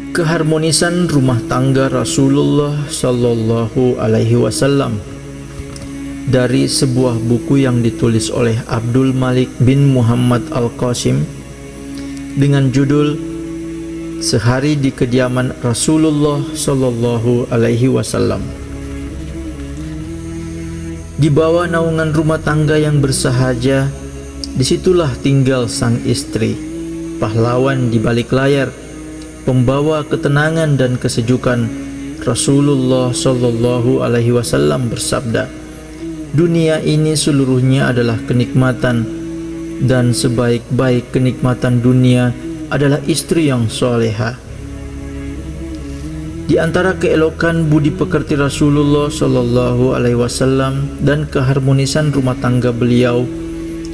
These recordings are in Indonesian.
Keharmonisan rumah tangga Rasulullah Sallallahu Alaihi Wasallam dari sebuah buku yang ditulis oleh Abdul Malik bin Muhammad Al-Qasim dengan judul Sehari di Kediaman Rasulullah Sallallahu Alaihi Wasallam. Di bawah naungan rumah tangga yang bersahaja, disitulah tinggal sang istri, pahlawan di balik layar, pembawa ketenangan dan kesejukan. Rasulullah Sallallahu Alaihi Wasallam bersabda, dunia ini seluruhnya adalah kenikmatan, dan sebaik-baik kenikmatan dunia adalah istri yang soleha. Di antara keelokan budi pekerti Rasulullah Sallallahu Alaihi Wasallam dan keharmonisan rumah tangga beliau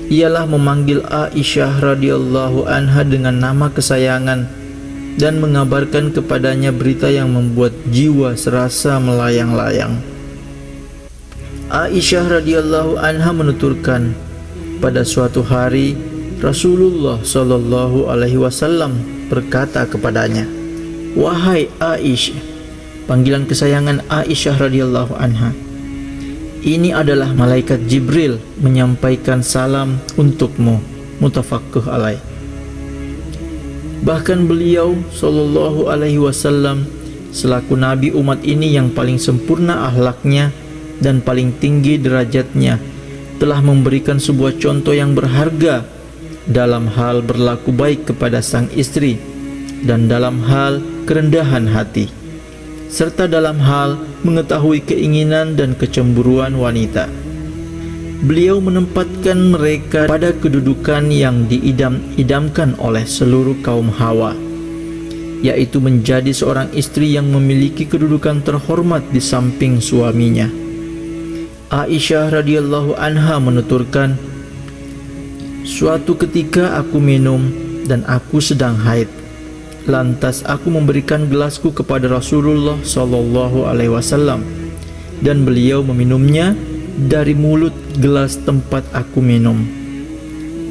ialah memanggil Aisyah radhiyallahu anha dengan nama kesayangan dan mengabarkan kepadanya berita yang membuat jiwa serasa melayang-layang. Aisyah radhiyallahu anha menuturkan, pada suatu hari Rasulullah Sallallahu Alaihi Wasallam berkata kepadanya, "Wahai Aisyah," panggilan kesayangan Aisyah radhiyallahu anha, "ini adalah malaikat Jibril menyampaikan salam untukmu." Muttafaqun alaih. Bahkan beliau Sallallahu Alaihi Wasallam selaku nabi umat ini yang paling sempurna akhlaknya dan paling tinggi derajatnya telah memberikan sebuah contoh yang berharga dalam hal berlaku baik kepada sang istri dan dalam hal kerendahan hati, serta dalam hal mengetahui keinginan dan kecemburuan wanita. Beliau menempatkan mereka pada kedudukan yang diidam-idamkan oleh seluruh kaum Hawa, yaitu menjadi seorang istri yang memiliki kedudukan terhormat di samping suaminya. Aisyah radhiyallahu anha menuturkan, "Suatu ketika aku minum dan aku sedang haid. Lantas aku memberikan gelasku kepada Rasulullah Sallallahu Alaihi Wasallam dan beliau meminumnya dari mulut gelas tempat aku minum.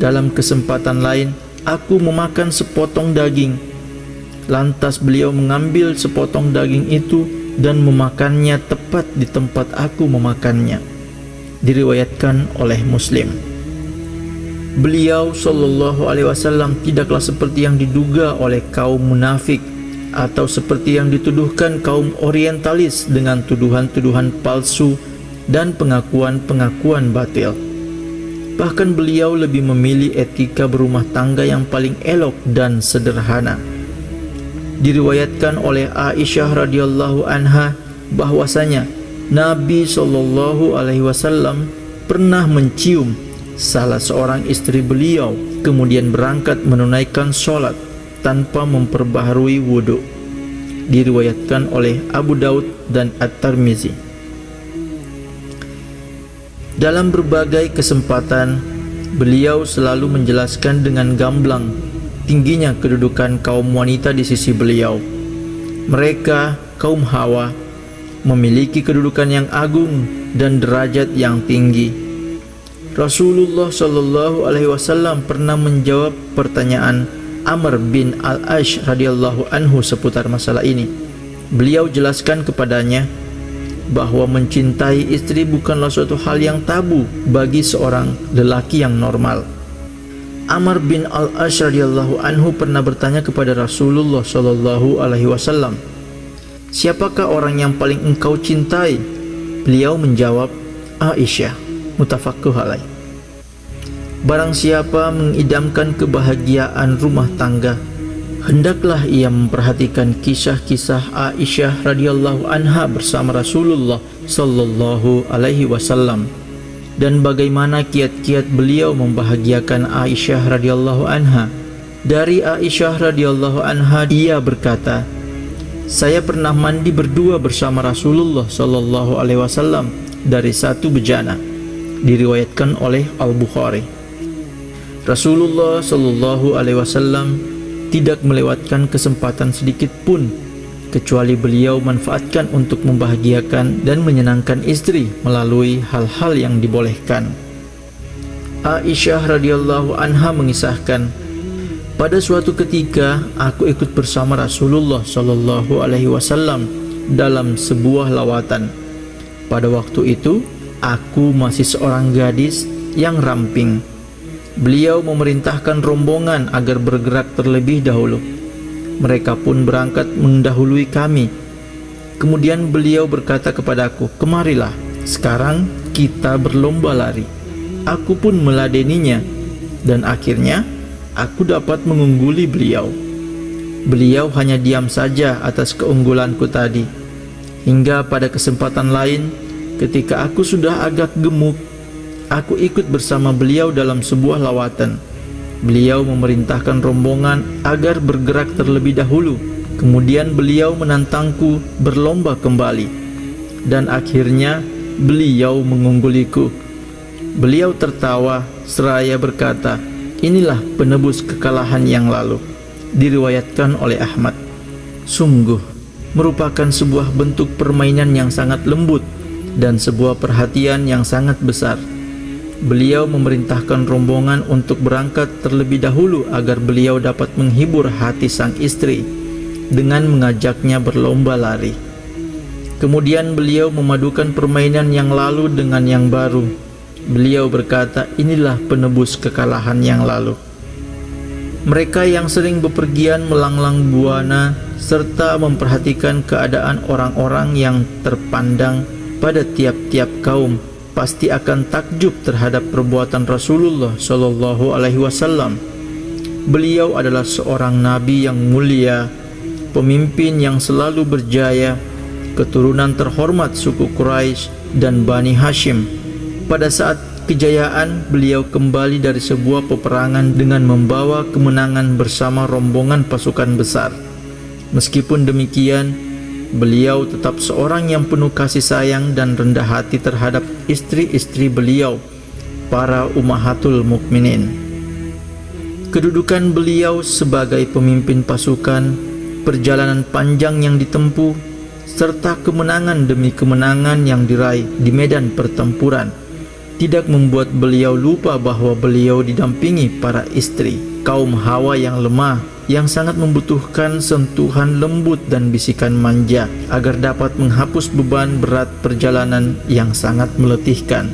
Dalam kesempatan lain, aku memakan sepotong daging. Lantas beliau mengambil sepotong daging itu dan memakannya tepat di tempat aku memakannya." Diriwayatkan oleh Muslim. Beliau Sallallahu Alaihi Wasallam tidaklah seperti yang diduga oleh kaum munafik atau seperti yang dituduhkan kaum orientalis dengan tuduhan-tuduhan palsu dan pengakuan-pengakuan batil. Bahkan beliau lebih memilih etika berumah tangga yang paling elok dan sederhana. Diriwayatkan oleh Aisyah radhiyallahu anha bahwasanya Nabi Sallallahu Alaihi Wasallam pernah mencium salah seorang istri beliau, kemudian berangkat menunaikan sholat tanpa memperbaharui wudhu. Diriwayatkan oleh Abu Daud dan At-Tirmizi. Dalam berbagai kesempatan, beliau selalu menjelaskan dengan gamblang tingginya kedudukan kaum wanita di sisi beliau. Mereka, kaum Hawa, memiliki kedudukan yang agung dan derajat yang tinggi. Rasulullah Sallallahu Alaihi Wasallam pernah menjawab pertanyaan Amr bin Al-Ash radhiyallahu anhu seputar masalah ini. Beliau jelaskan kepadanya bahwa mencintai istri bukanlah suatu hal yang tabu bagi seorang lelaki yang normal. Amr bin Al-Ash radhiyallahu anhu pernah bertanya kepada Rasulullah Sallallahu Alaihi Wasallam, "Siapakah orang yang paling engkau cintai?" Beliau menjawab, "Aisyah." Muttafaqun alaih. Barang siapa mengidamkan kebahagiaan rumah tangga, hendaklah ia memperhatikan kisah-kisah Aisyah radhiyallahu anha bersama Rasulullah Sallallahu Alaihi Wasallam dan bagaimana kiat-kiat beliau membahagiakan Aisyah radhiyallahu anha. Dari Aisyah radhiyallahu anha, ia berkata, "Saya pernah mandi berdua bersama Rasulullah Sallallahu Alaihi Wasallam dari satu bejana." Diriwayatkan oleh Al-Bukhari. Rasulullah Sallallahu Alaihi Wasallam tidak melewatkan kesempatan sedikit pun kecuali beliau manfaatkan untuk membahagiakan dan menyenangkan istri melalui hal-hal yang dibolehkan. Aisyah radhiyallahu anha mengisahkan, Pada suatu ketika, aku ikut bersama Rasulullah Shallallahu Alaihi Wasallam dalam sebuah lawatan. Pada waktu itu, aku masih seorang gadis yang ramping. Beliau memerintahkan rombongan agar bergerak terlebih dahulu. Mereka pun berangkat mendahului kami. Kemudian beliau berkata kepadaku, "Kemarilah, sekarang kita berlomba lari." Aku pun meladeninya, dan akhirnya aku dapat mengungguli beliau. Beliau hanya diam saja atas keunggulanku tadi. Hingga pada kesempatan lain, ketika aku sudah agak gemuk, aku ikut bersama beliau dalam sebuah lawatan. Beliau memerintahkan rombongan agar bergerak terlebih dahulu. Kemudian beliau menantangku berlomba kembali, dan akhirnya beliau mengungguliku. Beliau tertawa seraya berkata, "Inilah penebus kekalahan yang lalu." Diriwayatkan oleh Ahmad. Sungguh merupakan sebuah bentuk permainan yang sangat lembut dan sebuah perhatian yang sangat besar. Beliau memerintahkan rombongan untuk berangkat terlebih dahulu agar beliau dapat menghibur hati sang istri dengan mengajaknya berlomba lari. Kemudian beliau memadukan permainan yang lalu dengan yang baru. Beliau berkata, "Inilah penebus kekalahan yang lalu." Mereka yang sering bepergian melanglang buana serta memperhatikan keadaan orang-orang yang terpandang pada tiap-tiap kaum pasti akan takjub terhadap perbuatan Rasulullah Shallallahu Alaihi Wasallam. Beliau adalah seorang nabi yang mulia, pemimpin yang selalu berjaya, keturunan terhormat suku Quraisy dan Bani Hashim. Pada saat kejayaan, beliau kembali dari sebuah peperangan dengan membawa kemenangan bersama rombongan pasukan besar. Meskipun demikian, beliau tetap seorang yang penuh kasih sayang dan rendah hati terhadap istri-istri beliau, para ummahatul mukminin. Kedudukan beliau sebagai pemimpin pasukan, perjalanan panjang yang ditempuh, serta kemenangan demi kemenangan yang diraih di medan pertempuran tidak membuat beliau lupa bahwa beliau didampingi para istri, kaum Hawa yang lemah, yang sangat membutuhkan sentuhan lembut dan bisikan manja agar dapat menghapus beban berat perjalanan yang sangat meletihkan.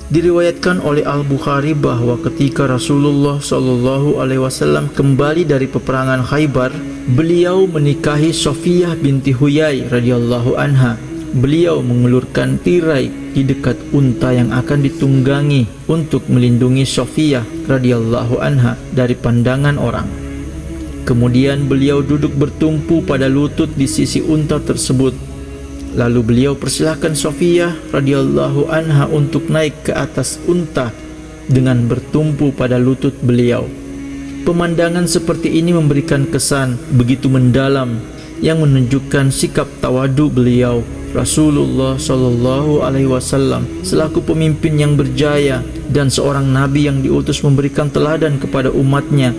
Diriwayatkan oleh Al-Bukhari bahwa ketika Rasulullah Shallallahu Alaihi Wasallam kembali dari peperangan Khaybar, beliau menikahi Sofiyah binti Huyai radhiyallahu anha. Beliau mengulurkan tirai di dekat unta yang akan ditunggangi untuk melindungi Sofiyah radhiyallahu anha dari pandangan orang. Kemudian beliau duduk bertumpu pada lutut di sisi unta tersebut. Lalu beliau persilahkan Sofiyah radhiyallahu anha untuk naik ke atas unta dengan bertumpu pada lutut beliau. Pemandangan seperti ini memberikan kesan begitu mendalam yang menunjukkan sikap tawadu beliau, Rasulullah Shallallahu Alaihi Wasallam, selaku pemimpin yang berjaya dan seorang nabi yang diutus memberikan teladan kepada umatnya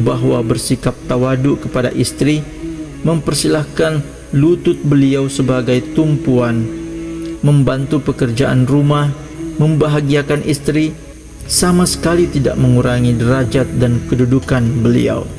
bahwa bersikap tawadu kepada istri, mempersilahkan lutut beliau sebagai tumpuan, membantu pekerjaan rumah, membahagiakan istri, sama sekali tidak mengurangi derajat dan kedudukan beliau.